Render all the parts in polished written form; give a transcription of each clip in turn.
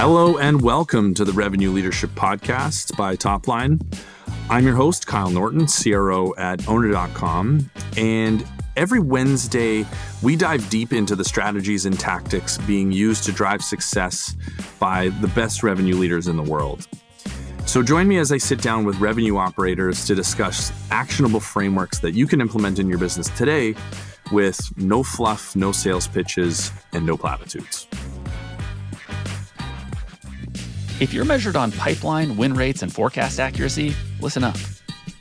Hello and welcome to the Revenue Leadership Podcast by Topline. I'm your host, Kyle Norton, CRO at owner.com. And every Wednesday, we dive deep into the strategies and tactics being used to drive success by the best revenue leaders in the world. So join me as I sit down with revenue operators to discuss actionable frameworks that you can implement in your business today with no fluff, no sales pitches, and no platitudes. If you're measured on pipeline, win rates, and forecast accuracy, listen up.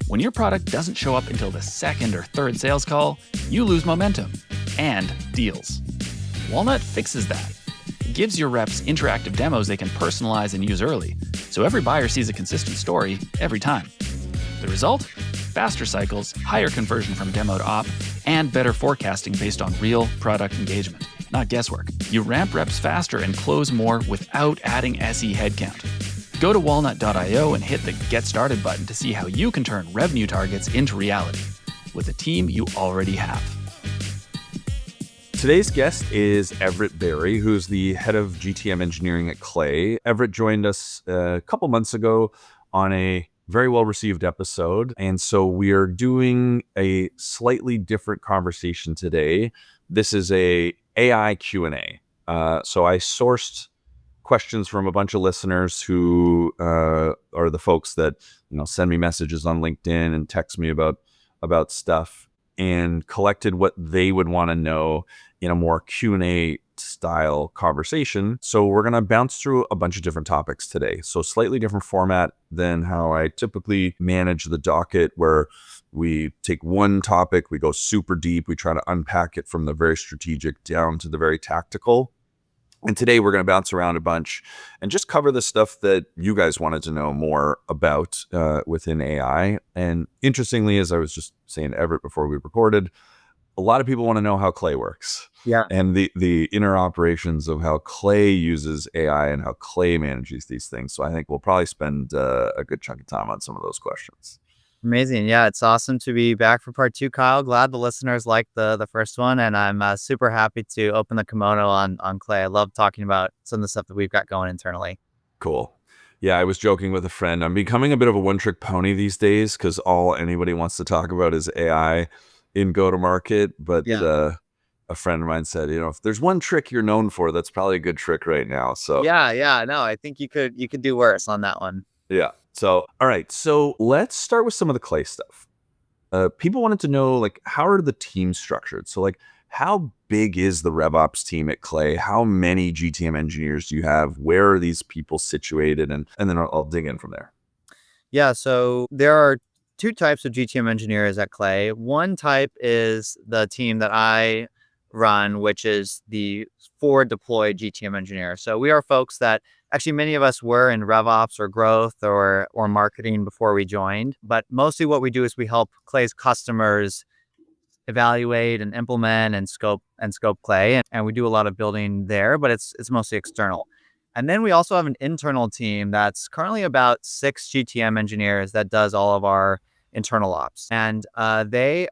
When your product doesn't show up until the second or third sales call, you lose momentum and deals. Walnut fixes that. It gives your reps interactive demos they can personalize and use early, so every buyer sees a consistent story every time. The result? Faster cycles, higher conversion from demo to op, and better forecasting based on real product engagement, not guesswork. You ramp reps faster and close more without adding SE headcount. Go to walnut.io and hit the Get Started button to see how you can turn revenue targets into reality with a team you already have. Today's guest is Everett Berry, who's the head of GTM Engineering at Clay. Everett joined us a couple months ago on a very well-received episode, and so we are doing a slightly different conversation today. This is a AI Q&A. So I sourced questions from a bunch of listeners who are the folks that send me messages on LinkedIn and text me about stuff, and collected what they would want to know in a more Q&A style conversation. So we're going to bounce through a bunch of different topics today. So slightly different format than how I typically manage the docket, where we take one topic, we go super deep, we try to unpack it from the very strategic down to the very tactical. And today we're going to bounce around a bunch and just cover the stuff that you guys wanted to know more about within AI. And interestingly, as I was just saying to Everett before we recorded, a lot of people want to know how Clay works. Yeah. And the inner operations of how Clay uses AI and how Clay manages these things. So I think we'll probably spend a good chunk of time on some of those questions. Amazing. Yeah, it's awesome to be back for part 2, Kyle. Glad the listeners liked the first one, and I'm super happy to open the kimono on Clay. I love talking about some of the stuff that we've got going internally. Cool. Yeah, I was joking with a friend. I'm becoming a bit of a one-trick pony these days because all anybody wants to talk about is AI in go-to-market. But a friend of mine said, if there's one trick you're known for, that's probably a good trick right now. So yeah, no, I think you could do worse on that one. Yeah. So, all right. So let's start with some of the Clay stuff. People wanted to know, how are the teams structured? So, how big is the RevOps team at Clay? How many GTM engineers do you have? Where are these people situated? And then I'll dig in from there. Yeah. So there are 2 types of GTM engineers at Clay. One type is the team that I run, which is the forward deployed GTM engineer. So we are folks that actually many of us were in RevOps or growth or marketing before we joined. But mostly what we do is we help Clay's customers evaluate and implement and scope Clay. And we do a lot of building there, but it's mostly external. And then we also have an internal team that's currently about 6 GTM engineers that does all of our internal ops. And they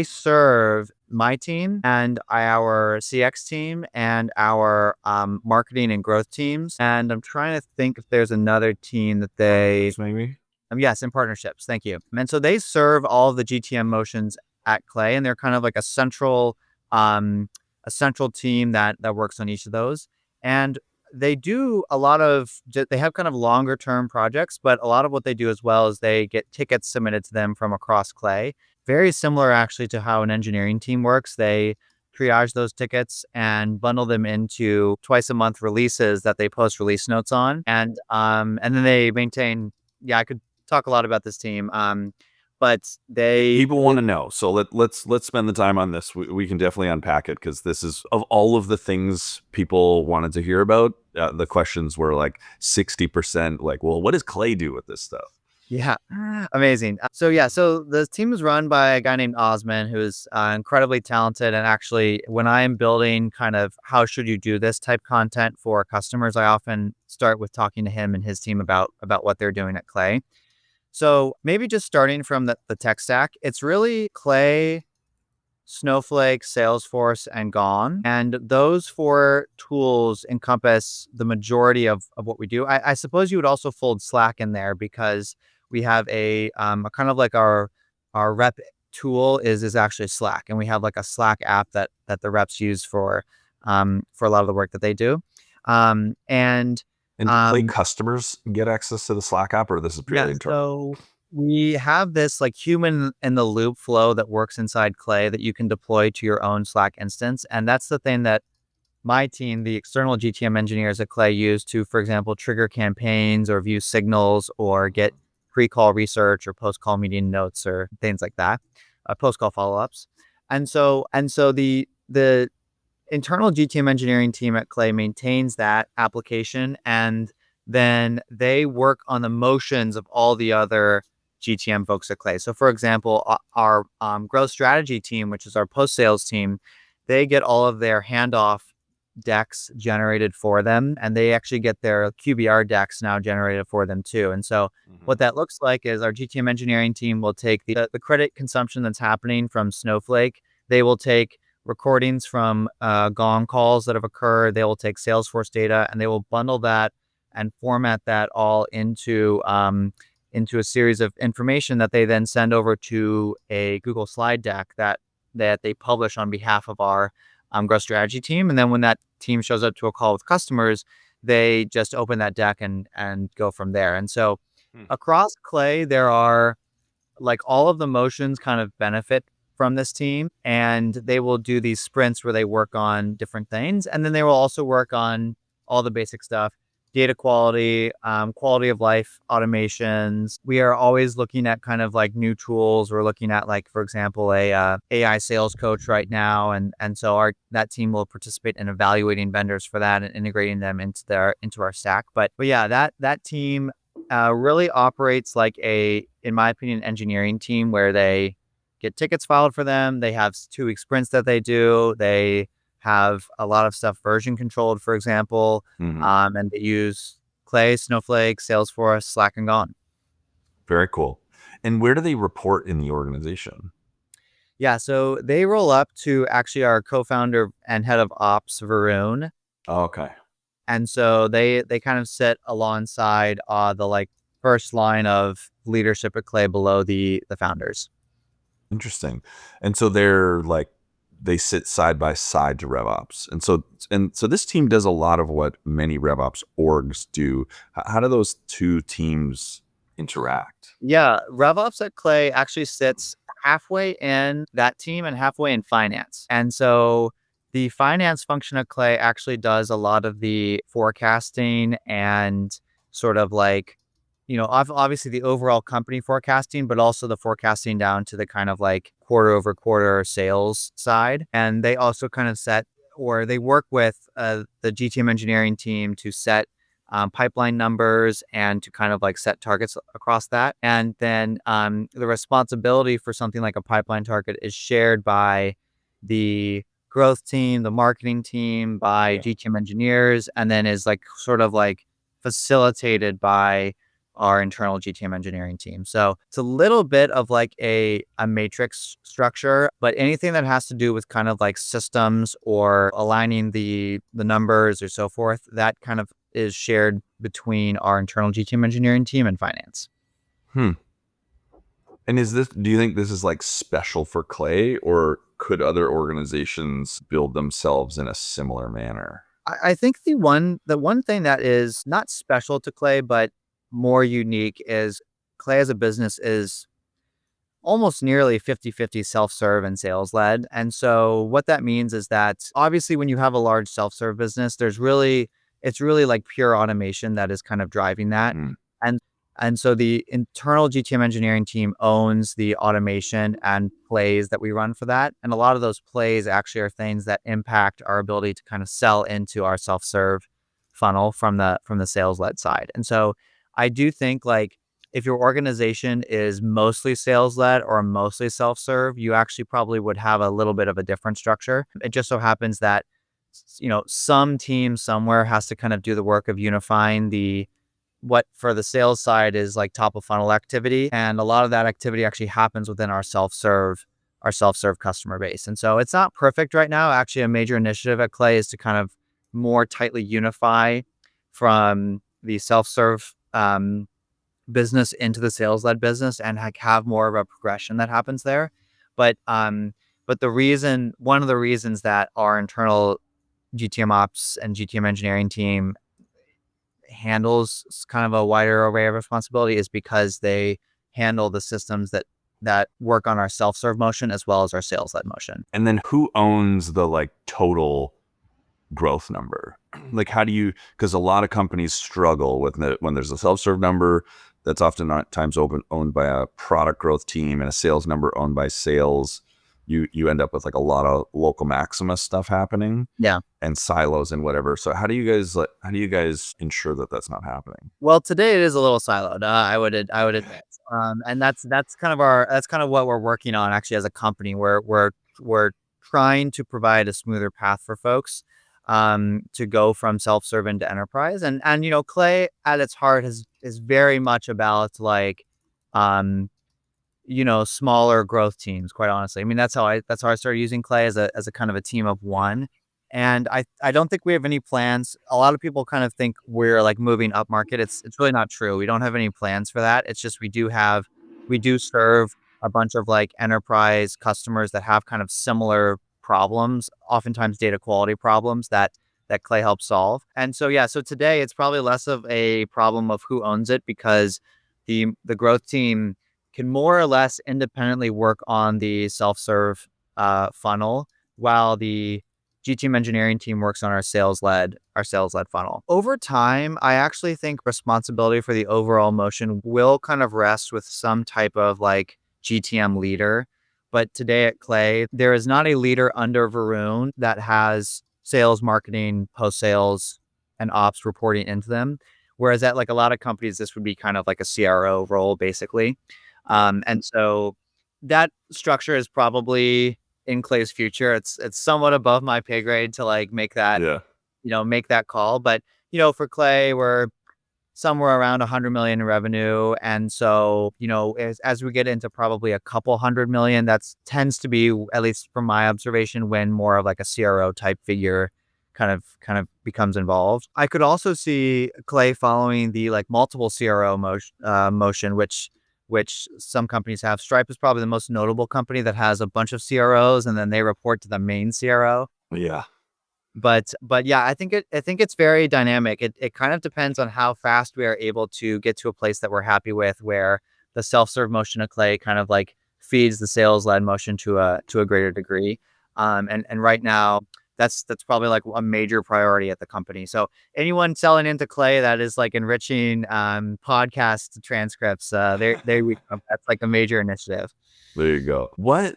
serve my team and our CX team and our marketing and growth teams. And I'm trying to think if there's another team that they... Maybe? Yes, in partnerships. Thank you. And so they serve all of the GTM motions at Clay, and they're kind of like a central team that works on each of those. And they do they have kind of longer term projects, but a lot of what they do as well is they get tickets submitted to them from across Clay. Very similar actually to how an engineering team works. They triage those tickets and bundle them into twice a month releases that they post release notes on. And then they maintain, I could talk a lot about this team. But people want to know. So let's spend the time on this. We can definitely unpack it because this is, of all of the things people wanted to hear about, the questions were 60% well, what does Clay do with this stuff? Yeah, amazing. So the team is run by a guy named Osman, who's incredibly talented. And actually, when I am building kind of how should you do this type content for customers, I often start with talking to him and his team about what they're doing at Clay. So maybe just starting from the tech stack, it's really Clay Snowflake, Salesforce, and Gone. And those four tools encompass the majority of what we do. I suppose you would also fold Slack in there because we have a kind of like our rep tool is actually Slack, and we have like a Slack app that the reps use for a lot of the work that they do. And Clay customers get access to the Slack app, or this is purely internal? so we have this like human in the loop flow that works inside Clay that you can deploy to your own Slack instance. And that's the thing that my team, the external GTM engineers at Clay, use to, for example, trigger campaigns or view signals or get pre-call research or post-call meeting notes or things like that, post-call follow-ups. And so the internal GTM engineering team at Clay maintains that application, and then they work on the motions of all the other GTM folks at Clay. So, for example, our growth strategy team, which is our post-sales team, they get all of their handoff decks generated for them, and they actually get their QBR decks now generated for them too. And so what that looks like is our GTM engineering team will take the credit consumption that's happening from Snowflake. They will take recordings from Gong calls that have occurred. They will take Salesforce data and they will bundle that and format that all into a series of information that they then send over to a Google slide deck that they publish on behalf of our growth strategy team. And then when that team shows up to a call with customers, they just open that deck and go from there. And so across Clay, there are like all of the motions kind of benefit from this team, and they will do these sprints where they work on different things. And then they will also work on all the basic stuff, data quality, quality of life automations. We are always looking at kind of like new tools. We're looking at like, for example, a AI sales coach right now. And so that team will participate in evaluating vendors for that and integrating them into our stack. But yeah, that team really operates like in my opinion, engineering team where they get tickets filed for them. They have 2-week sprints that they do. They have a lot of stuff version controlled, for example, and they use Clay, Snowflake, Salesforce, Slack, and Gone. Very cool. And where do they report in the organization? Yeah, so they roll up to actually our co-founder and head of ops, Varun. Oh, okay. And so they kind of sit alongside the like first line of leadership at Clay below the founders. Interesting. And so they sit side by side to RevOps. And so this team does a lot of what many RevOps orgs do. How do those two teams interact? Yeah, RevOps at Clay actually sits halfway in that team and halfway in finance. And so the finance function at Clay actually does a lot of the forecasting and sort of like, obviously the overall company forecasting, but also the forecasting down to the kind of like quarter over quarter sales side. And they also kind of they work with the GTM engineering team to set pipeline numbers and to kind of like set targets across that. And then the responsibility for something like a pipeline target is shared by the growth team, the marketing team, by GTM engineers, and then is like sort of like facilitated by our internal GTM engineering team. So it's a little bit of like a matrix structure, but anything that has to do with kind of like systems or aligning the numbers or so forth, that kind of is shared between our internal GTM engineering team and finance. And do you think this is like special for Clay, or could other organizations build themselves in a similar manner? I think the one thing that is not special to Clay, but more unique is Clay as a business is almost nearly 50-50 self-serve and sales led. And so what that means is that obviously when you have a large self-serve business, it's really like pure automation that is kind of driving that. And so the internal GTM engineering team owns the automation and plays that we run for that. And a lot of those plays actually are things that impact our ability to kind of sell into our self-serve funnel from the sales-led side. And so I do think like if your organization is mostly sales-led or mostly self-serve, you actually probably would have a little bit of a different structure. It just so happens that, some team somewhere has to kind of do the work of unifying what for the sales side is like top of funnel activity. And a lot of that activity actually happens within our self-serve our self-serve customer base. And so it's not perfect right now. Actually, a major initiative at Clay is to kind of more tightly unify from the self-serve business into the sales-led business and have more of a progression that happens there. But one of the reasons that our internal GTM ops and GTM engineering team handles kind of a wider array of responsibility is because they handle the systems that work on our self-serve motion as well as our sales-led motion. And then who owns the like total growth number? Like, how do you, because a lot of companies struggle with when there's a self-serve number that's oftentimes owned by a product growth team and a sales number owned by sales. You end up with like a lot of local maxima stuff happening. Yeah. And silos and whatever. So how do you guys ensure that that's not happening? Well, today it is a little siloed. I would admit, and that's kind of what we're working on actually as a company. We're trying to provide a smoother path for folks to go from self-serve into enterprise, and Clay at its heart is very much about like smaller growth teams, quite honestly. I mean, that's how I started using Clay as a kind of a team of one. And I don't think we have any plans. A lot of people kind of think we're like moving up market. It's really not true. We don't have any plans for that. It's just we do serve a bunch of like enterprise customers that have kind of similar problems, oftentimes data quality problems that Clay helps solve. And so so today it's probably less of a problem of who owns it, because the growth team can more or less independently work on the self-serve funnel, while the GTM engineering team works on our sales-led funnel. Over time, I actually think responsibility for the overall motion will kind of rest with some type of like GTM leader. But today at Clay, there is not a leader under Varun that has sales, marketing, post-sales, and ops reporting into them. Whereas at like a lot of companies, this would be kind of like a CRO role, basically. And so that structure is probably in Clay's future. It's somewhat above my pay grade to like make that, make that call. But, for Clay, we're somewhere around 100 million in revenue. And so, as we get into probably a couple 100 million, that's tends to be, at least from my observation, when more of like a CRO type figure kind of becomes involved. I could also see Clay following the like multiple CRO motion, which some companies have. Stripe is probably the most notable company that has a bunch of CROs, and then they report to the main CRO. Yeah. But yeah, I think it's very dynamic. It kind of depends on how fast we are able to get to a place that we're happy with, where the self-serve motion of Clay kind of like feeds the sales-led motion to a greater degree. And right now, that's probably like a major priority at the company. So anyone selling into Clay that is like enriching podcast transcripts, that's like a major initiative. There you go.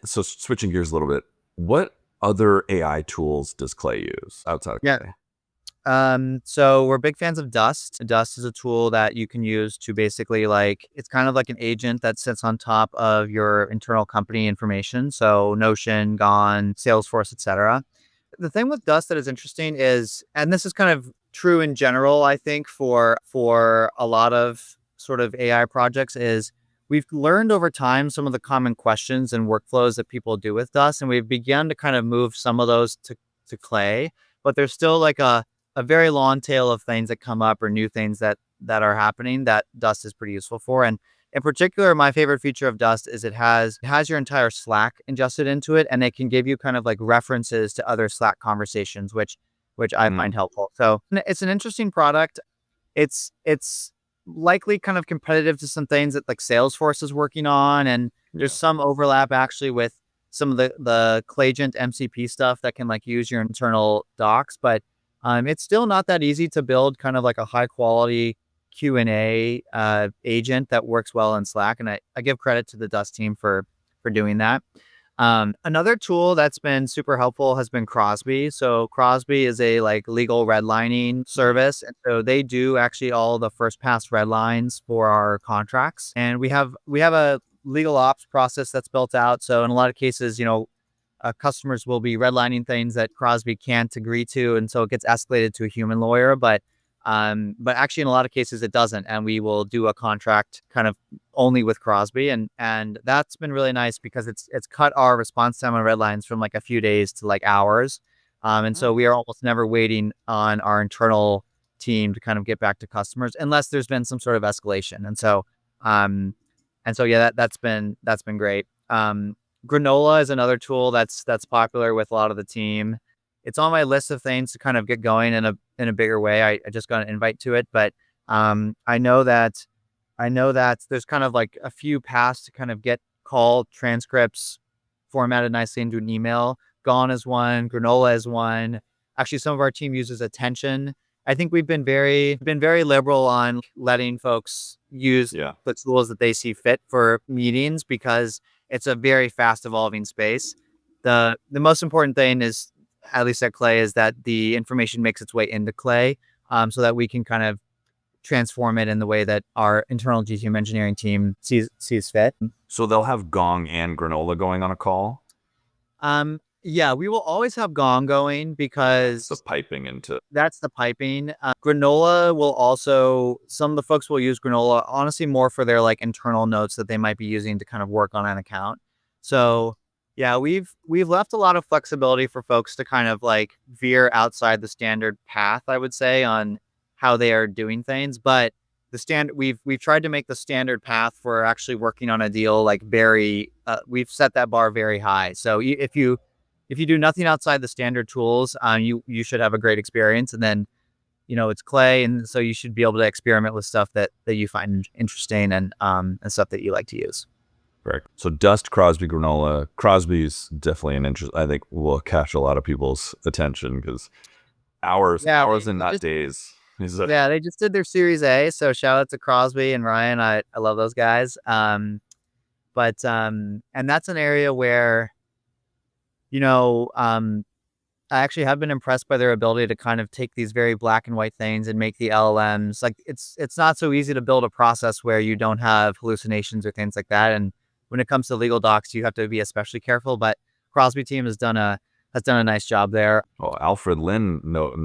So switching gears a little bit, what other AI tools does Clay use outside of Clay? So we're big fans of Dust. Dust is a tool that you can use to basically it's kind of like an agent that sits on top of your internal company information. So Notion, Gone, Salesforce, etc. The thing with Dust that is interesting is, and this is kind of true in general, I think for a lot of sort of AI projects, is we've learned over time some of the common questions and workflows that people do with Dust, and we've begun to kind of move some of those to Clay, but there's still like a very long tail of things that come up, or new things that are happening, that Dust is pretty useful for. And in particular, my favorite feature of Dust is it has your entire Slack ingested into it, and it can give you kind of like references to other Slack conversations, which I find helpful. So it's an interesting product. It's likely kind of competitive to some things that like Salesforce is working on, and there's some overlap actually with some of the Claygent MCP stuff that can like use your internal docs, but it's still not that easy to build kind of like a high quality Q&A agent that works well in Slack. And I give credit to the Dust team for doing that. Another tool that's been super helpful has been Crosby. So Crosby is a like legal redlining service. And so they do actually all the first pass redlines for our contracts. And we have a legal ops process that's built out. So in a lot of cases, customers will be redlining things that Crosby can't agree to, and so it gets escalated to a human lawyer. But But actually in a lot of cases it doesn't. And we will do a contract kind of only with Crosby. And that's been really nice because it's cut our response time on redlines from like a few days to like hours. And so we are almost never waiting on our internal team to kind of get back to customers unless there's been some sort of escalation. And so, that's been great. Granola is another tool that's popular with a lot of the team. It's on my list of things to kind of get going in a bigger way. I just got an invite to it, but I know that there's kind of like a few paths to kind of get call transcripts formatted nicely into an email. Gone is one, Granola is one. Actually, some of our team uses Attention. I think we've been very liberal on letting folks use the tools that they see fit for meetings because it's a very fast evolving space. The most important thing is, at least at Clay, is that the information makes its way into Clay, so that we can kind of transform it in the way that our internal GTM engineering team sees fit. So they'll have Gong and Granola going on a call? Yeah, we will always have Gong going because the piping into that's the piping. Granola will also, some of the folks will use Granola honestly more for their like internal notes that they might be using to kind of work on an account. So yeah, we've left a lot of flexibility for folks to kind of like veer outside the standard path, I would say, on how they are doing things. But we've tried to make the standard path for actually working on a deal like very, we've set that bar very high. So if you do nothing outside the standard tools, you should have a great experience. And then, it's Clay, and so you should be able to experiment with stuff that you find interesting and stuff that you like to use. Correct. So Dust, Crosby, Granola. Crosby's definitely an interest. I think will catch a lot of people's attention because hours and not days. Yeah, they just did their Series A. So shout out to Crosby and Ryan. I love those guys. And that's an area where, I actually have been impressed by their ability to kind of take these very black and white things and make the LLMs like it's not so easy to build a process where you don't have hallucinations or things like that. And when it comes to legal docs, you have to be especially careful. But Crosby team has done a nice job there. Oh, Alfred Lin,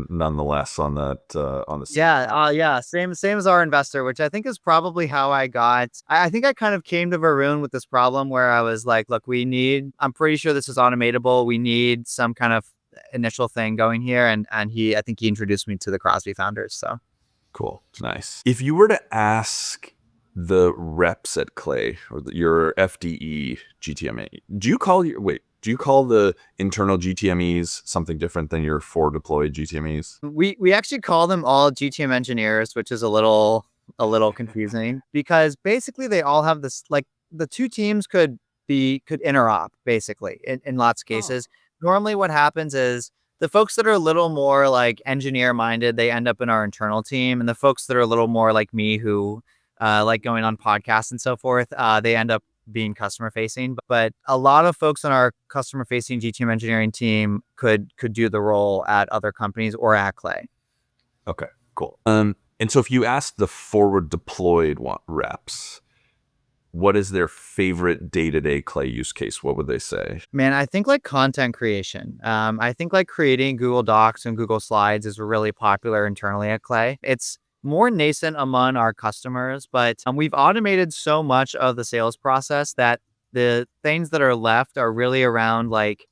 nonetheless on that on the same as our investor, which I think is probably how I got. I think I kind of came to Varun with this problem where I was like, look, I'm pretty sure this is automatable. We need some kind of initial thing going here, and I think he introduced me to the Crosby founders. So cool, nice. If you were to ask the reps at Clay or your FDE GTM, do you call the internal GTMEs something different than your forward deployed GTMEs? We actually call them all GTM engineers, which is a little confusing because basically they all have this, like the two teams could interop basically in lots of cases. Normally what happens is the folks that are a little more like engineer minded, they end up in our internal team. And the folks that are a little more like me who like going on podcasts and so forth, they end up being customer facing. But a lot of folks on our customer facing GTM engineering team could do the role at other companies or at Clay. Okay, cool. And so if you ask the forward deployed reps, what is their favorite day-to-day Clay use case? What would they say? Man, I think like content creation. I think like creating Google Docs and Google Slides is really popular internally at Clay. It's more nascent among our customers, but we've automated so much of the sales process that the things that are left are really around like,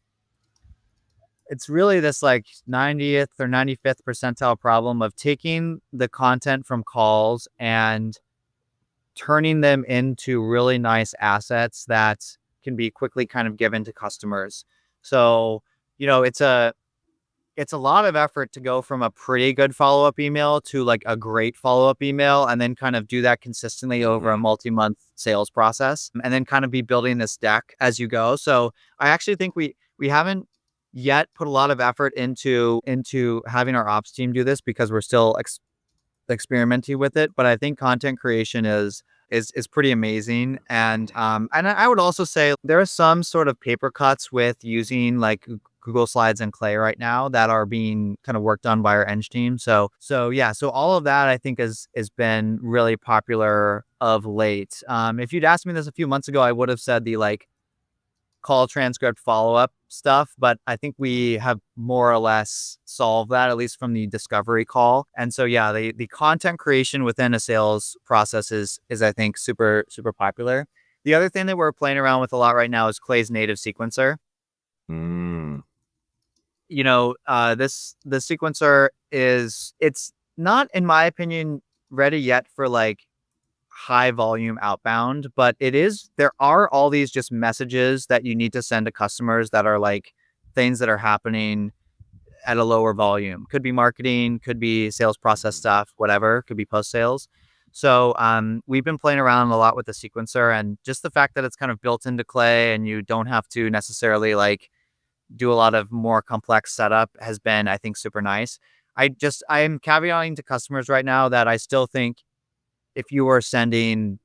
it's really this like 90th or 95th percentile problem of taking the content from calls and turning them into really nice assets that can be quickly kind of given to customers. So, it's a lot of effort to go from a pretty good follow-up email to like a great follow-up email and then kind of do that consistently over a multi-month sales process and then kind of be building this deck as you go. So I actually think we haven't yet put a lot of effort into having our ops team do this because we're still experimenting with it. But I think content creation is pretty amazing. And I would also say there are some sort of paper cuts with using like Google Slides and Clay right now that are being kind of worked on by our eng team. So all of that I think has been really popular of late. If you'd asked me this a few months ago, I would have said the like call transcript follow-up stuff, but I think we have more or less solved that, at least from the discovery call. And so, yeah, the content creation within a sales process is I think super, super popular. The other thing that we're playing around with a lot right now is Clay's native sequencer. Mm. The sequencer it's not, in my opinion, ready yet for like high volume outbound, but there are all these just messages that you need to send to customers that are like things that are happening at a lower volume. Could be marketing, could be sales process stuff, whatever, could be post sales. So we've been playing around a lot with the sequencer, and just the fact that it's kind of built into Clay and you don't have to necessarily like do a lot of more complex setup has been, I think, super nice. I am caveating to customers right now that I still think if you were sending,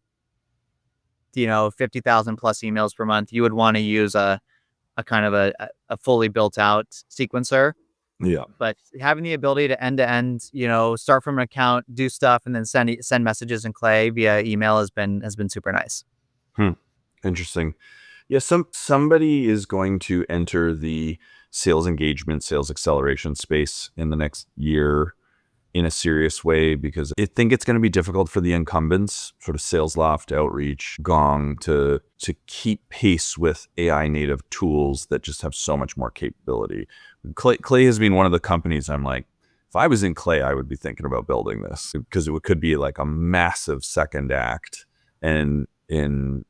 50,000 plus emails per month, you would want to use a kind of a fully built out sequencer. Yeah. But having the ability to end, start from an account, do stuff, and then send messages in Clay via email has been super nice. Interesting. Yeah, somebody is going to enter the sales engagement, sales acceleration space in the next year in a serious way, because I think it's going to be difficult for the incumbents, sort of SalesLoft, Outreach, Gong, to keep pace with AI native tools that just have so much more capability. Clay has been one of the companies I'm like, if I was in Clay, I would be thinking about building this, because it could be like a massive second act. And in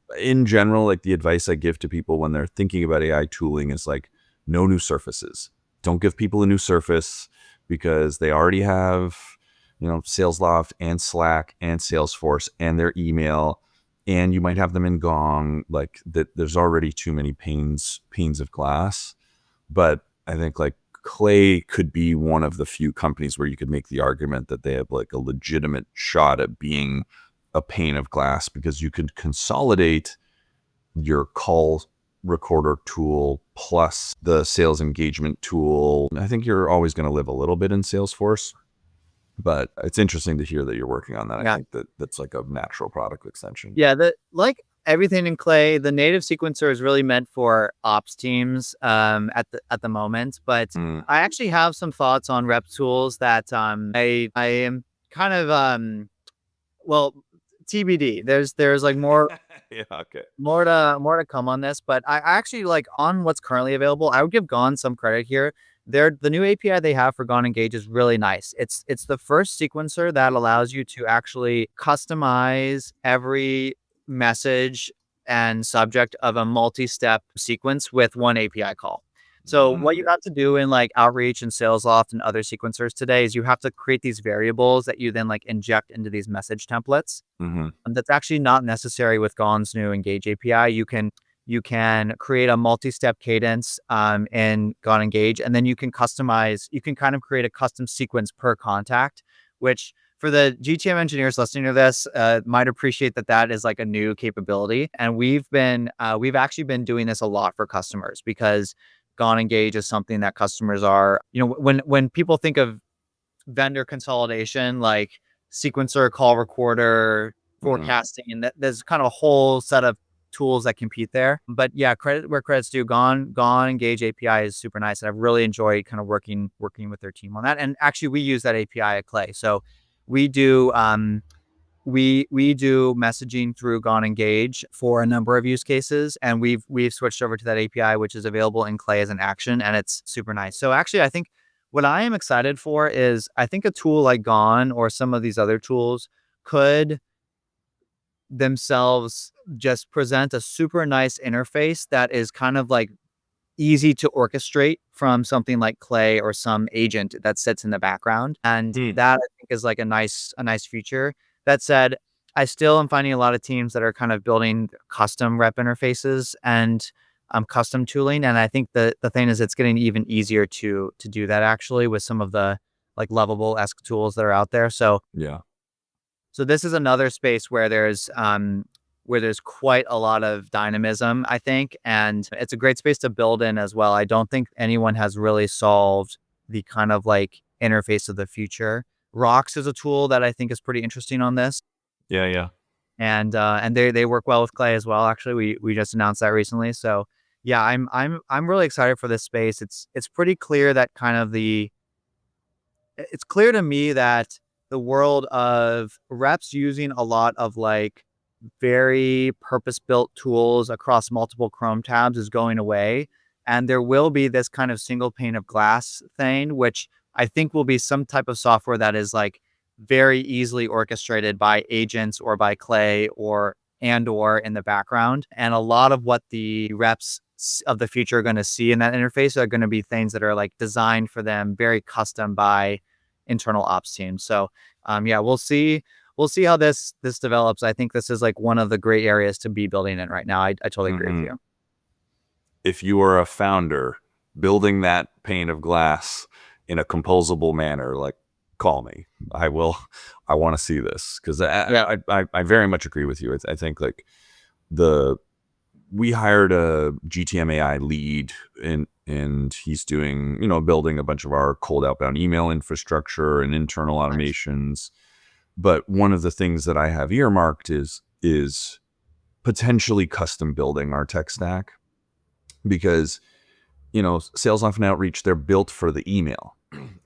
general, like the advice I give to people when they're thinking about AI tooling is like, no new surfaces. Don't give people a new surface, because they already have, SalesLoft and Slack and Salesforce and their email, and you might have them in Gong. Like that, there's already too many panes of glass. But I think like Clay could be one of the few companies where you could make the argument that they have like a legitimate shot at being a pane of glass, because you could consolidate your call recorder tool plus the sales engagement tool. I think you're always going to live a little bit in Salesforce, but it's interesting to hear that you're working on that. Yeah. I think that's like a natural product extension. Yeah, like everything in Clay, the native sequencer is really meant for ops teams at the moment. But I actually have some thoughts on rep tools that I am kind of well, TBD. There's like more Yeah, okay. more to come on this, but I actually like on what's currently available. I would give Gone some credit here. The new API they have for Gone Engage is really nice. It's the first sequencer that allows you to actually customize every message and subject of a multi-step sequence with one API call. So what you have to do in like Outreach and SalesLoft and other sequencers today is you have to create these variables that you then like inject into these message templates. And that's actually not necessary with Gone's new Engage API. You can create a multi-step cadence in Gone Engage, and then you can kind of create a custom sequence per contact, which for the GTM engineers listening to this might appreciate that is like a new capability. And we've actually been doing this a lot for customers, because Gone Engage is something that customers are, when people think of vendor consolidation, like sequencer, call recorder, forecasting, and there's kind of a whole set of tools that compete there. But yeah, credit where credit's due. Gone Engage API is super nice, and I've really enjoyed kind of working with their team on that. And actually, we use that API at Clay, so we do we do messaging through Gone Engage for a number of use cases, and we've switched over to that API, which is available in Clay as an action, and it's super nice. So actually, I think what I am excited for is I think a tool like Gone or some of these other tools could themselves just present a super nice interface that is kind of like easy to orchestrate from something like Clay or some agent that sits in the background. And that I think is like a nice feature. That said, I still am finding a lot of teams that are kind of building custom rep interfaces and custom tooling. And I think the thing is it's getting even easier to do that actually with some of the like Lovable-esque tools that are out there. So Yeah. So this is another space where there's quite a lot of dynamism, I think, and it's a great space to build in as well. I don't think anyone has really solved the kind of like interface of the future. Rocks is a tool that I think is pretty interesting on this, Yeah. and they work well with Clay as well. Actually, we just announced that recently. So Yeah, I'm really excited for this space. It's pretty clear that kind of it's clear to me that the world of reps using a lot of like very purpose-built tools across multiple Chrome tabs is going away. And there will be this kind of single pane of glass thing, which I think will be some type of software that is like very easily orchestrated by agents or by Clay or in the background. And a lot of what the reps of the future are going to see in that interface are going to be things that are like designed for them, very custom by internal ops teams. So yeah, we'll see how this develops. I think this is like one of the great areas to be building in right now. I totally agree with you. If you are a founder building that pane of glass in a composable manner, like, call me. I want to see this, because I very much agree with you. I think like we hired a GTM AI lead, and he's doing, building a bunch of our cold outbound email infrastructure and internal automations. But one of the things that I have earmarked is potentially custom building our tech stack, because, sales off and outreach, they're built for the email.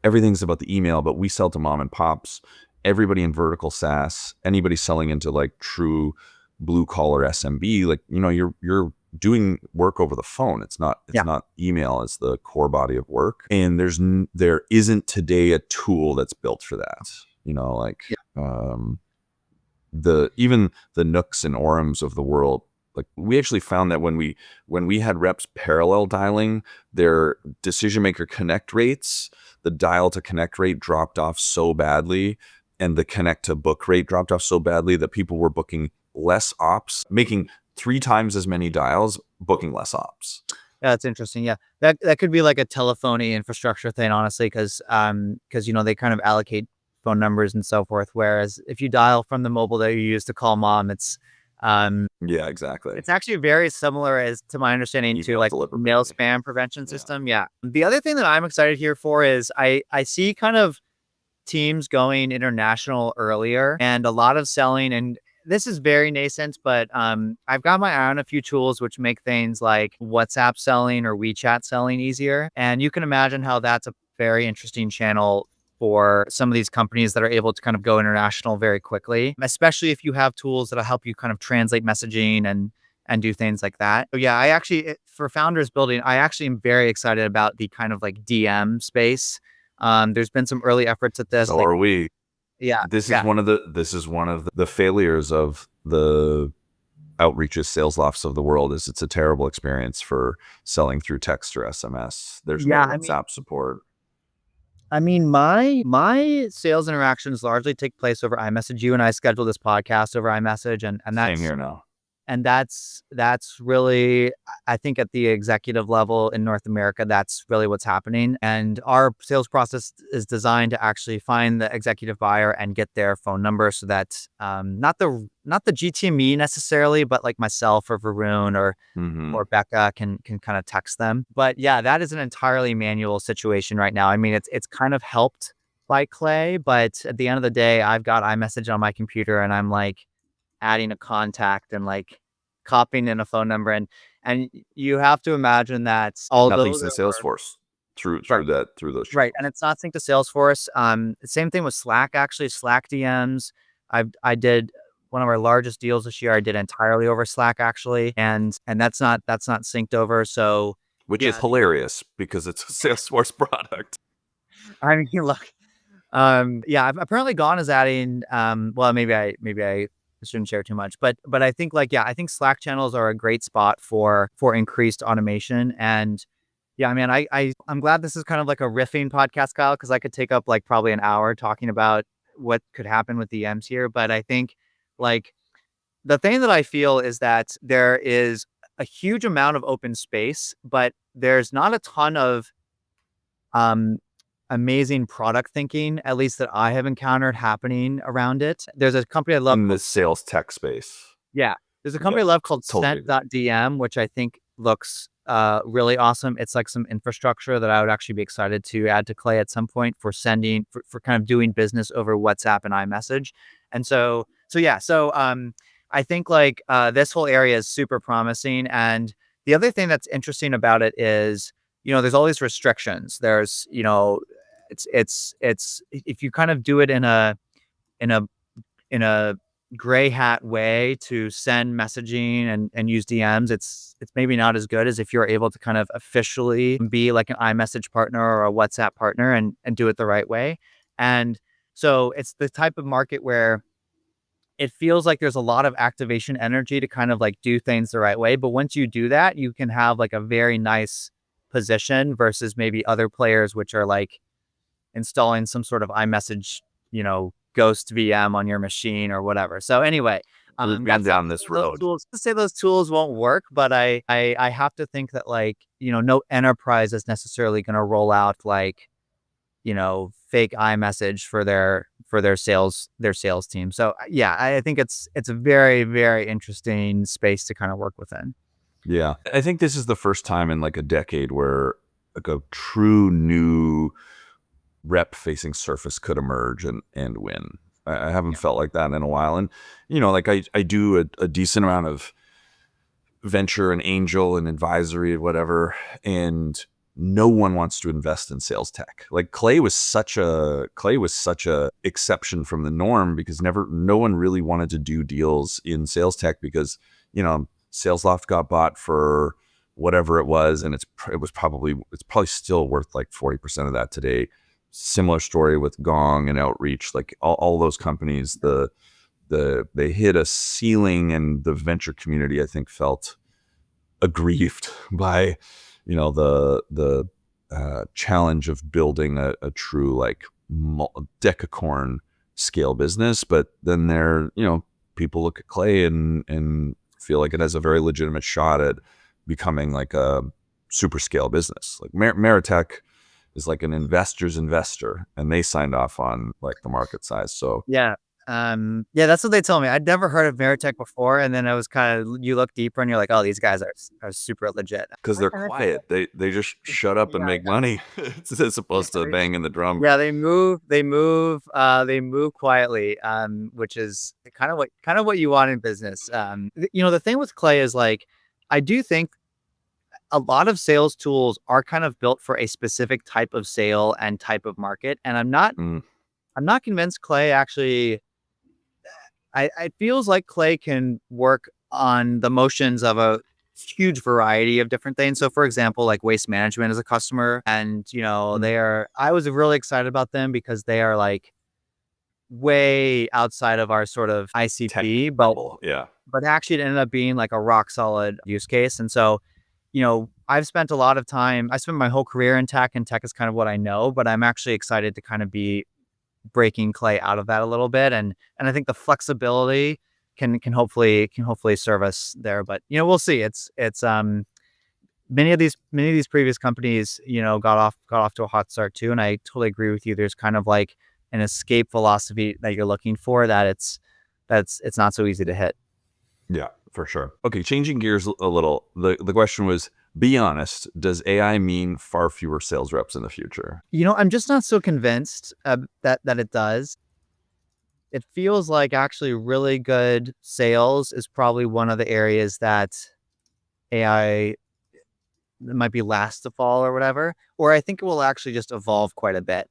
Everything's about the email, but we sell to mom and pops. Everybody in vertical SaaS, anybody selling into like true blue collar SMB, like, you're doing work over the phone. It's not email as the core body of work. And there isn't today a tool that's built for that. Even the Nooks and Orums of the world, like, we actually found that when we had reps parallel dialing, their decision maker connect rates, the dial to connect rate dropped off so badly, and the connect to book rate dropped off so badly that people were booking less ops, making 3 times as many dials, booking less ops. Yeah, that's interesting. Yeah, that could be like a telephony infrastructure thing, honestly, because they kind of allocate phone numbers and so forth. Whereas if you dial from the mobile that you use to call mom, it's yeah, exactly. It's actually very similar, as to my understanding, to like mail spam prevention system. Yeah. The other thing that I'm excited here for is I see kind of teams going international earlier, and a lot of selling, and this is very nascent, but I've got my eye on a few tools which make things like WhatsApp selling or WeChat selling easier. And you can imagine how that's a very interesting channel for some of these companies that are able to kind of go international very quickly, especially if you have tools that'll help you kind of translate messaging and do things like that. So yeah, for founders building, I actually am very excited about the kind of like DM space. There's been some early efforts at this. So are we. Yeah. This is one of the failures of the Outreach's sales lofts of the world. Is it's a terrible experience for selling through text or SMS. There's no WhatsApp support. I mean, my sales interactions largely take place over iMessage. You and I schedule this podcast over iMessage, and that's same here now. And that's really, I think, at the executive level in North America, that's really what's happening. And our sales process is designed to actually find the executive buyer and get their phone number, so that not the GTME necessarily, but like myself or Varun or Becca can kind of text them. But yeah, that is an entirely manual situation right now. I mean, it's kind of helped by Clay, but at the end of the day, I've got iMessage on my computer, and I'm like adding a contact and like copying in a phone number, and you have to imagine that all nothing's those in Salesforce through those channels. Right, and it's not synced to Salesforce. Same thing with Slack. Actually, Slack DMs. I did one of our largest deals this year. I did entirely over Slack, actually, and that's not synced over. So which is hilarious because it's a Salesforce product. I mean, look, apparently Gone is adding. Well, maybe I shouldn't share too much, but I think I think Slack channels are a great spot for increased automation. And yeah, I mean, I'm glad this is kind of like a riffing podcast, Kyle, because I could take up like probably an hour talking about what could happen with DMs here. But I think like the thing that I feel is that there is a huge amount of open space, but there's not a ton of amazing product thinking, at least that I have encountered, happening around it. There's a company I love in the sales tech space. Yeah. There's a company I love called Scent.dm, which I think looks really awesome. It's like some infrastructure that I would actually be excited to add to Clay at some point for sending, for kind of doing business over WhatsApp and iMessage. And so I think like this whole area is super promising. And The other thing that's interesting about it is, there's all these restrictions. There's, it's if you kind of do it in a in a gray hat way to send messaging and use DMs, it's maybe not as good as if you're able to kind of officially be like an iMessage partner or a WhatsApp partner and do it the right way. And so it's the type of market where it feels like there's a lot of activation energy to kind of like do things the right way. But once you do that, you can have like a very nice position versus maybe other players, which are like installing some sort of iMessage, ghost VM on your machine or whatever. So anyway, We've been that's not down to this say those road. tools to say those tools won't work, but I have to think that like, no enterprise is necessarily going to roll out like, fake iMessage for their sales team. So yeah, I think it's a very, very interesting space to kind of work within. Yeah. I think this is the first time in like a decade where like a true new rep facing surface could emerge and win. I haven't Yeah. felt like that in a while. And, like I do a decent amount of venture and angel and advisory and whatever. And no one wants to invest in sales tech. Like Clay was such a exception from the norm because no one really wanted to do deals in sales tech because, SalesLoft got bought for whatever it was. And it's probably still worth like 40% of that today. Similar story with Gong and Outreach, like all those companies, they hit a ceiling, and the venture community, I think, felt aggrieved by, the challenge of building a true like decacorn scale business. But then people look at Clay and feel like it has a very legitimate shot at becoming like a super scale business. Like Meritech is like an investor's investor, and they signed off on like the market size. So Yeah. Yeah, that's what they told me. I'd never heard of Veritech before. And then I was you look deeper and you're like, oh, these guys are super legit. because they're quiet, they just shut up and make money as opposed to banging the drum. Yeah, they move quietly, which is kind of what you want in business. The thing with Clay is like, I do think a lot of sales tools are kind of built for a specific type of sale and type of market. And I'm not convinced Clay actually, it feels like Clay can work on the motions of a huge variety of different things. So for example, like Waste Management is a customer, and I was really excited about them because they are like way outside of our sort of ICP, Yeah. but actually it ended up being like a rock solid use case. And so, I've spent a lot of time, I spent my whole career in tech, and tech is kind of what I know, but I'm actually excited to kind of be breaking Clay out of that a little bit. And I think the flexibility can hopefully serve us there. But, we'll see. It's many of these previous companies, got off to a hot start too. And I totally agree with you. There's kind of like an escape philosophy that you're looking for that it's not so easy to hit. Yeah, for sure. Okay, changing gears a little. The question was, be honest, does AI mean far fewer sales reps in the future? I'm just not so convinced that it does. It feels like actually really good sales is probably one of the areas that AI might be last to fall or whatever, or I think it will actually just evolve quite a bit.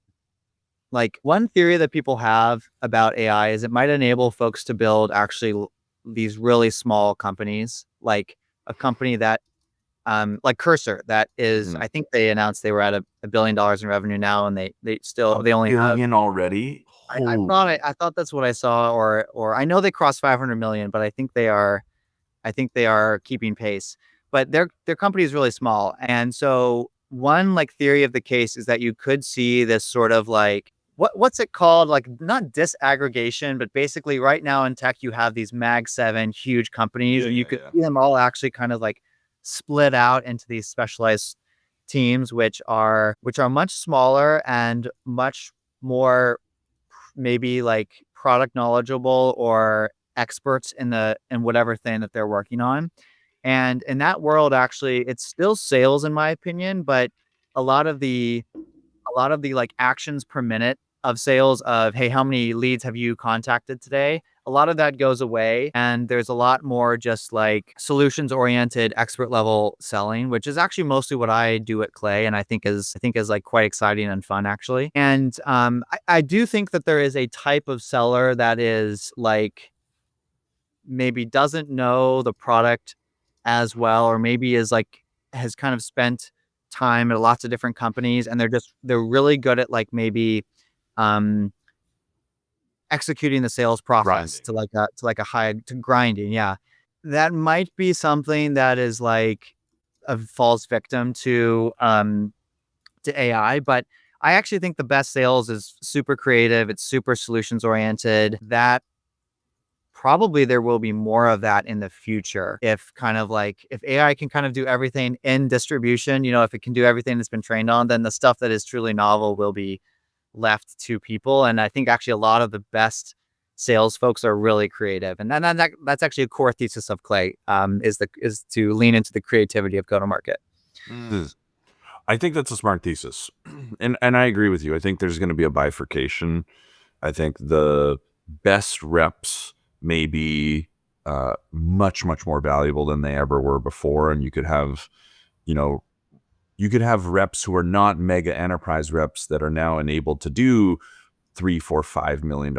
Like one theory that people have about AI is it might enable folks to build actually these really small companies, like a company that, like Cursor, that is, I think they announced they were at $1 billion in revenue now, and they only have billion already. I thought that's what I saw, or I know they crossed 500 million, but I think they are keeping pace. But their company is really small, and so one like theory of the case is that you could see this sort of like what's it called, like not disaggregation, but basically right now in tech you have these Mag 7 huge companies, and you could see them all actually kind of like split out into these specialized teams, which are much smaller and much more maybe like product knowledgeable or experts in whatever thing that they're working on. And in that world, actually, it's still sales in my opinion, but a lot of the like actions per minute of sales of, hey, how many leads have you contacted today? A lot of that goes away, and there's a lot more just like solutions oriented expert level selling, which is actually mostly what I do at Clay, and I think is like quite exciting and fun actually. And I do think that there is a type of seller that is like maybe doesn't know the product as well, or maybe is like has kind of spent time at lots of different companies, and they're really good at like maybe um executing the sales process Grinding. to like a high to grinding. Yeah. That might be something that is like a false victim to AI, but I actually think the best sales is super creative, it's super solutions oriented. That probably there will be more of that in the future if kind of like if AI can kind of do everything in distribution, if it can do everything it's been trained on, then the stuff that is truly novel will be left to people. And I think actually a lot of the best sales folks are really creative, and then that's actually a core thesis of Clay, is to lean into the creativity of go to market. I think that's a smart thesis. And I agree with you. I think there's going to be a bifurcation. I think the best reps may be much, much more valuable than they ever were before. And you could have, reps who are not mega enterprise reps that are now enabled to do $3, $4, $5 million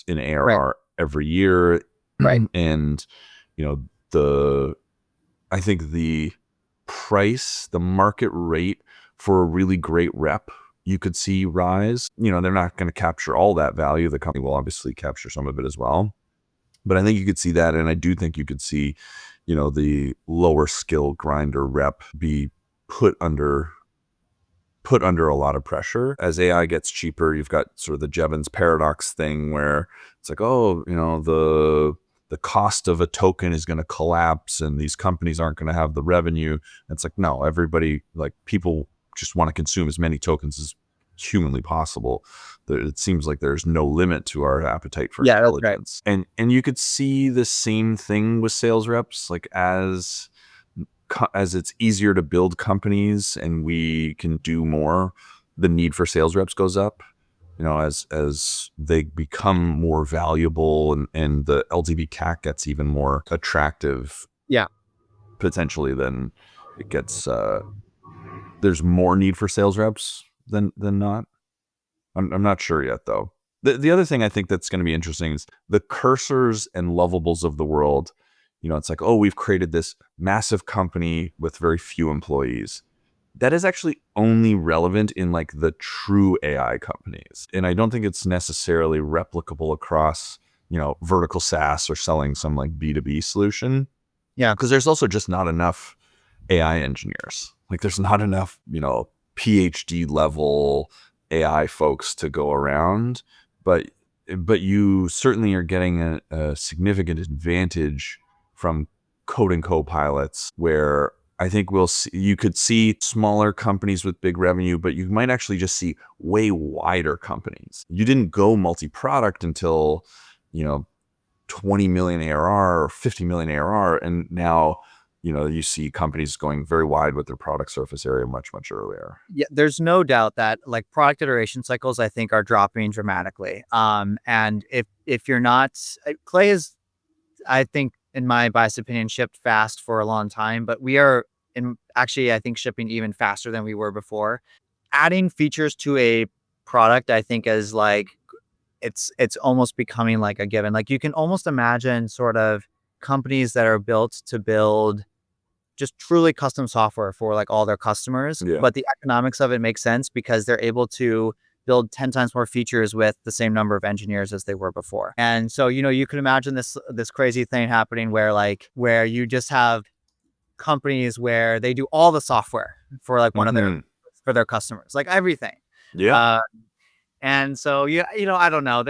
in Right. ARR every year. Right. And, the I think the price, the market rate for a really great rep, you could see rise. They're not going to capture all that value. The company will obviously capture some of it as well. But I think you could see that. And I do think you could see, the lower skill grinder rep be put under a lot of pressure. As AI gets cheaper, you've got sort of the Jevons paradox thing where it's like, oh, the cost of a token is going to collapse and these companies aren't going to have the revenue. And it's like, no, everybody, like people just want to consume as many tokens as humanly possible. It seems like there's no limit to our appetite for intelligence. Right. And you could see the same thing with sales reps, like as it's easier to build companies and we can do more, the need for sales reps goes up. As they become more valuable and the LTV CAC gets even more attractive. Yeah. Potentially, then it gets there's more need for sales reps than not. I'm not sure yet though. The other thing I think that's going to be interesting is the Cursors and Lovables of the world. It's like, oh, we've created this massive company with very few employees. That is actually only relevant in like the true AI companies. And I don't think it's necessarily replicable across, vertical SaaS or selling some like B2B solution. Yeah. Because there's also just not enough AI engineers. Like there's not enough, PhD level AI folks to go around. But you certainly are getting a significant advantage from coding co-pilots where I think you could see smaller companies with big revenue, but you might actually just see way wider companies. You didn't go multi-product until, 20 million ARR or 50 million ARR. And now, you see companies going very wide with their product surface area much, much earlier. Yeah, there's no doubt that like product iteration cycles, I think, are dropping dramatically. And if you're not, Clay is, I think, in my biased opinion, shipped fast for a long time, but we are I think shipping even faster than we were before. Adding features to a product, I think, is like it's almost becoming like a given. Like you can almost imagine sort of companies that are built to build just truly custom software for like all their customers, but the economics of it makes sense because they're able to build 10 times more features with the same number of engineers as they were before. And so, you could imagine this crazy thing happening where you just have companies where they do all the software for like one of their customers, like everything. Yeah. And so, I don't know.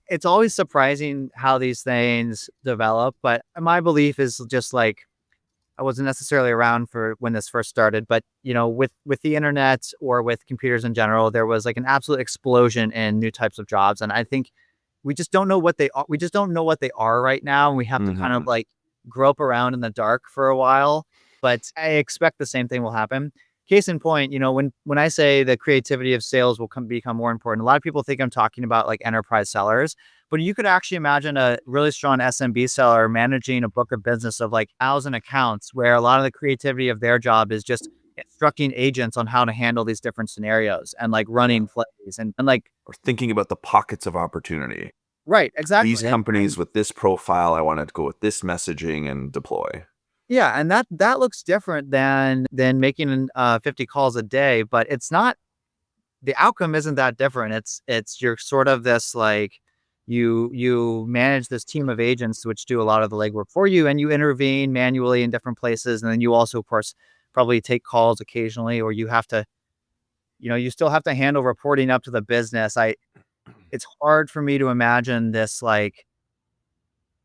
It's always surprising how these things develop, but my belief is just like, I wasn't necessarily around for when this first started, but with the internet or with computers in general, there was like an absolute explosion in new types of jobs. And I think we just don't know what they are. We just don't know what they are right now. And we have to kind of like grope around in the dark for a while, but I expect the same thing will happen. case in point, when I say the creativity of sales will become more important, a lot of people think I'm talking about like enterprise sellers, but you could actually imagine a really strong SMB seller managing a book of business of like 1,000 accounts, where a lot of the creativity of their job is just instructing agents on how to handle these different scenarios and like running plays and like, Or thinking about the pockets of opportunity. right, exactly. These companies with this profile, I want to go with this messaging and deploy. Yeah, and that looks different than making 50 calls a day, but it's not, the outcome isn't that different. It's you're sort of this like, you manage this team of agents which do a lot of the legwork for you, and you intervene manually in different places, and then you also of course probably take calls occasionally, or you have to, you still have to handle reporting up to the business. It's hard for me to imagine this like,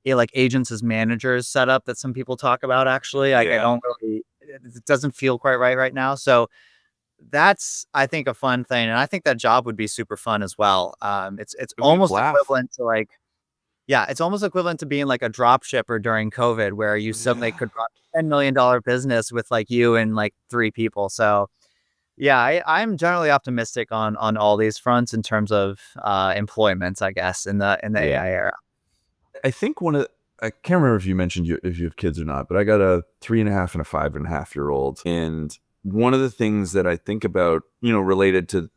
like agents as managers setup that some people talk about. Actually, I don't really, it doesn't feel quite right now. So that's, I think, a fun thing, and I think that job would be super fun as well. It's It would be a almost blast. equivalent to like, yeah, it's almost equivalent to being like a drop shipper during COVID, where you suddenly could run $10 million business with like you and like 3 people. So yeah, I'm generally optimistic on all these fronts in terms of employment, I guess, in the Yeah. AI era. I think I can't remember if you mentioned if you have kids or not, but I got a 3.5 and a 5.5-year-old. And one of the things that I think about, related to,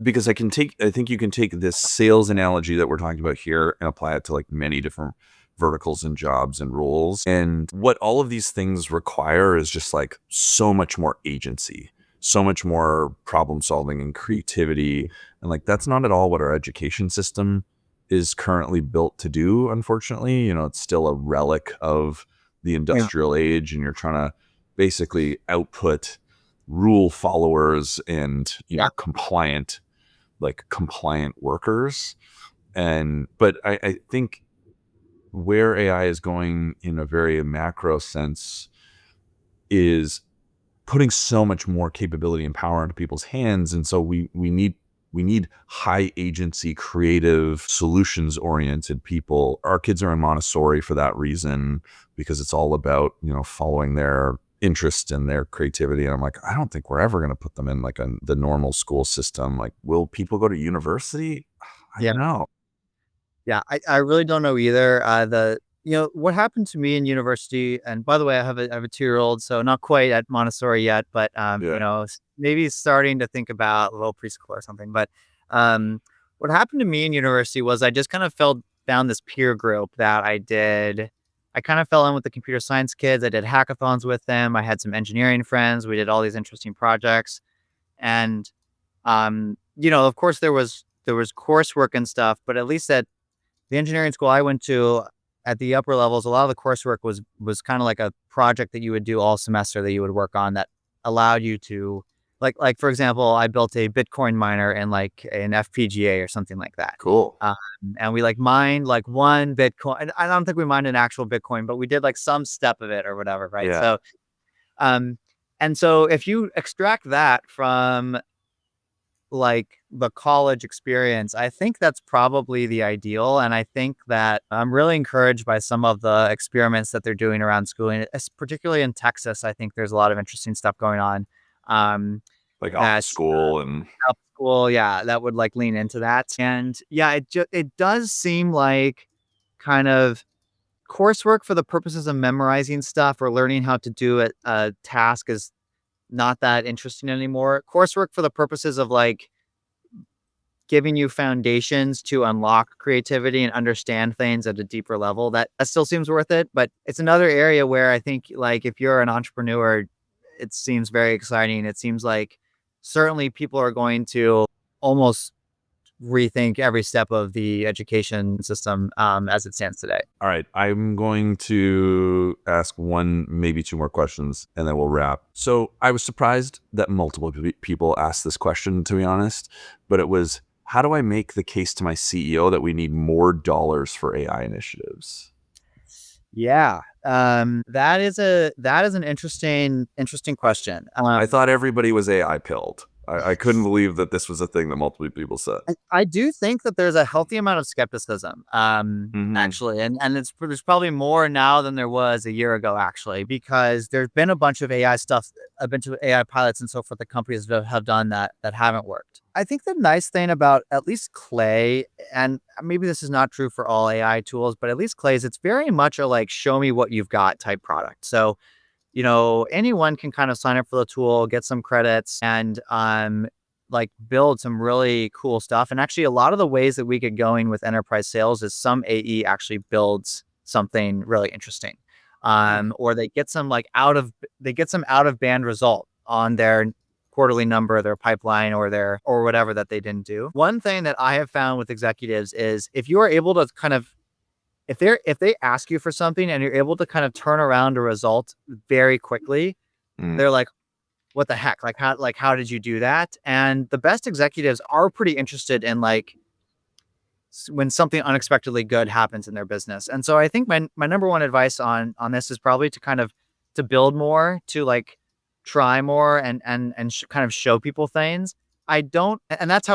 because I think you can take this sales analogy that we're talking about here and apply it to like many different verticals and jobs and roles. And what all of these things require is just like so much more agency, so much more problem solving and creativity. And like, that's not at all what our education system is currently built to do. Unfortunately, it's still a relic of the Yeah. industrial age, and you're trying to basically output rule followers and, Yeah. compliant workers. But I think where AI is going in a very macro sense is putting so much more capability and power into people's hands. And so we need high agency, creative, solutions oriented people. Our kids are in Montessori for that reason, because it's all about, following their interest and their creativity. And I'm like, I don't think we're ever going to put them in like the normal school system. Like, will people go to university? I Yeah. don't know. Yeah, I really don't know either. What happened to me in university, and by the way, I have a 2-year-old, so not quite at Montessori yet, but Yeah. maybe starting to think about a little preschool or something. But what happened to me in university was I just kind of found this peer group that I did. I kind of fell in with the computer science kids. I did hackathons with them. I had some engineering friends. We did all these interesting projects, and of course there was coursework and stuff, but at least at the engineering school I went to, at the upper levels, a lot of the coursework was kind of like a project that you would do all semester that you would work on, that allowed you to, like for example, I built a Bitcoin miner in like an FPGA or something like that. Cool. And we like mined like one Bitcoin. And I don't think we mined an actual Bitcoin, but we did like some step of it or whatever, right? Yeah. So, um, and so if you extract that from like the college experience, I think that's probably the ideal. And I think that I'm really encouraged by some of the experiments that they're doing around schooling, particularly in Texas. I think there's a lot of interesting stuff going on. Like off That's school and up school, yeah, that would like lean into that. And yeah, it does seem like kind of coursework for the purposes of memorizing stuff or learning how to do a task is not that interesting anymore. Coursework for the purposes of like giving you foundations to unlock creativity and understand things at a deeper level, that still seems worth it. But it's another area where I think like if you're an entrepreneur, it seems very exciting. It seems like certainly people are going to almost rethink every step of the education system as it stands today. all right, I'm going to ask one, maybe two more questions, and then we'll wrap. So I was surprised that multiple people asked this question, to be honest, but it was, how do I make the case to my CEO that we need more dollars for AI initiatives? Yeah. That is an interesting question. I thought everybody was AI pilled. I couldn't believe that this was a thing that multiple people said. I do think that there's a healthy amount of skepticism, Mm-hmm. actually, and there's probably more now than there was a year ago, actually, because there's been a bunch of AI stuff, a bunch of AI pilots and so forth that companies have done that haven't worked. I think the nice thing about at least Clay, and maybe this is not true for all AI tools, but at least Clay is it's very much a like show me what you've got type product. So anyone can kind of sign up for the tool, get some credits, and like build some really cool stuff. And actually, a lot of the ways that we get going with enterprise sales is some AE actually builds something really interesting, or they get some out of band result on their quarterly number, their pipeline, or whatever that they didn't do. One thing that I have found with executives is if you are able to kind of if they ask you for something and you're able to kind of turn around a result very quickly, they're like, what the heck? How did you do that? And the best executives are pretty interested in like when something unexpectedly good happens in their business. And so I think my number one advice on this is probably to kind of to build more, to like try more and kind of show people things. I don't, and that's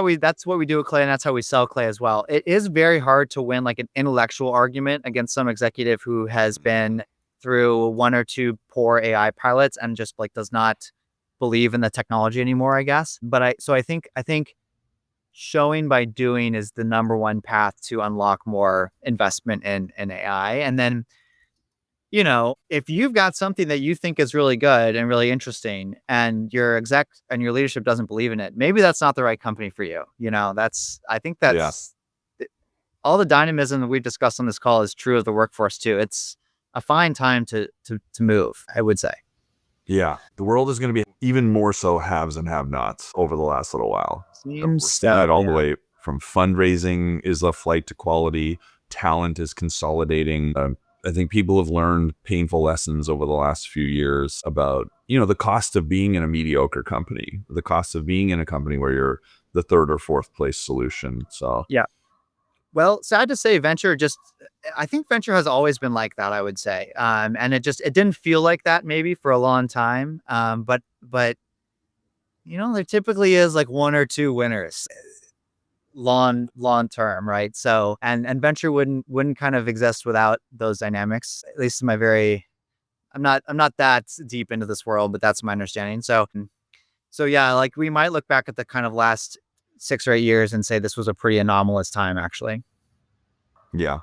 what we do at Clay, and that's how we sell Clay as well. It is very hard to win like an intellectual argument against some executive who has been through one or two poor AI pilots and just like does not believe in the technology anymore, I guess. But I think showing by doing is the number one path to unlock more investment in AI. And then if you've got something that you think is really good and really interesting and your exec and your leadership doesn't believe in it, maybe that's not the right company for you. I think that's all the dynamism that we've discussed on this call is true of the workforce too. It's a fine time to move, I would say. Yeah. The world is going to be even more so haves and have-nots over the last little while. Seems that all the way from fundraising is a flight to quality. Talent is consolidating. I think people have learned painful lessons over the last few years about, the cost of being in a mediocre company, the cost of being in a company where you're the third or fourth place solution. So, yeah. Well, sad to say, I think venture has always been like that, I would say. And it didn't feel like that maybe for a long time. But there typically is like one or two winners long term, right? So and venture wouldn't kind of exist without those dynamics, at least I'm not that deep into this world, but that's my understanding. So yeah, like we might look back at the kind of last 6 or 8 years and say this was a pretty anomalous time, actually. Yeah.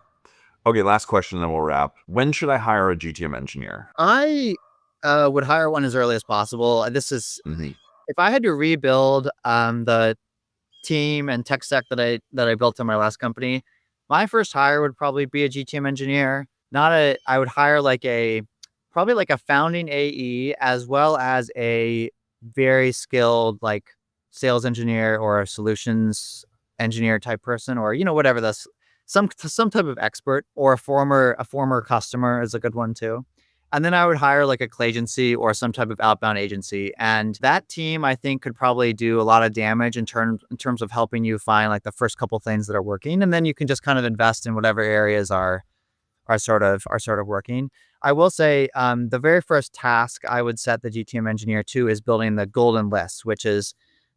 Okay, last question, then we'll wrap. When should I hire a GTM engineer? I would hire one as early as possible. This is if I had to rebuild the team and tech stack that I built in my last company, my first hire would probably be a GTM engineer. I would hire probably like a founding AE as well as a very skilled like sales engineer or a solutions engineer type person, or whatever some type of expert, or a former customer is a good one too. And then I would hire like a Clay agency or some type of outbound agency. And that team, I think, could probably do a lot of damage in terms of helping you find like the first couple things that are working. And then you can just kind of invest in whatever areas are sort of working. I will say the very first task I would set the GTM engineer to is building the golden list, which is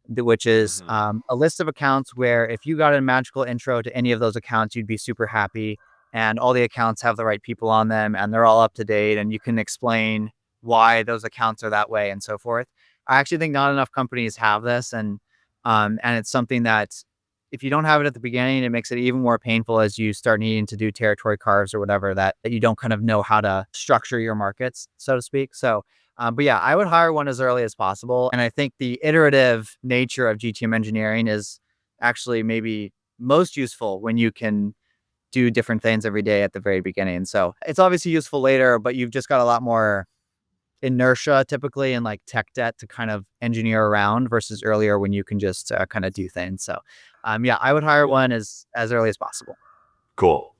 a list of accounts where if you got a magical intro to any of those accounts, you'd be super happy. And all the accounts have the right people on them and they're all up to date, and you can explain why those accounts are that way and so forth. I actually think not enough companies have this. And it's something that if you don't have it at the beginning, it makes it even more painful as you start needing to do territory carves or whatever, that you don't kind of know how to structure your markets, so to speak. So, but yeah, I would hire one as early as possible. And I think the iterative nature of GTM engineering is actually maybe most useful when you can do different things every day at the very beginning. So it's obviously useful later, but you've just got a lot more inertia typically and like tech debt to kind of engineer around versus earlier when you can just kind of do things. So yeah, I would hire one as early as possible. Cool.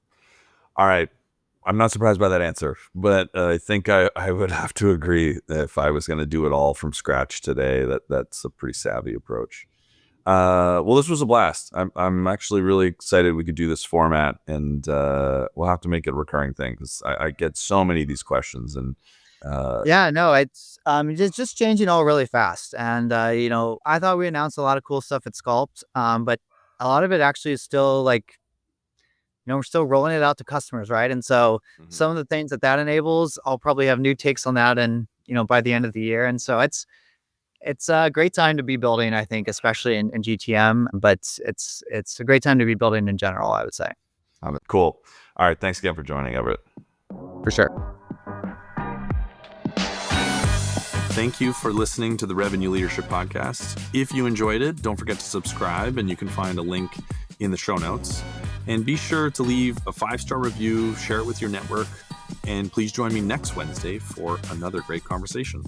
All right. I'm not surprised by that answer, but I think I would have to agree that if I was going to do it all from scratch today, that's a pretty savvy approach. Well, this was a blast. I'm actually really excited we could do this format, and we'll have to make it a recurring thing because I get so many of these questions, and Yeah, no, it's just changing all really fast. And I thought we announced a lot of cool stuff at Sculpt, but a lot of it actually is still like, we're still rolling it out to customers, right? And so some of the things that enables, I'll probably have new takes on that, and by the end of the year. And so it's a great time to be building, I think, especially in GTM, but it's a great time to be building in general, I would say. Cool. All right. Thanks again for joining, Everett. For sure. Thank you for listening to the Revenue Leadership Podcast. If you enjoyed it, don't forget to subscribe, and you can find a link in the show notes. And be sure to leave a 5-star review, share it with your network, and please join me next Wednesday for another great conversation.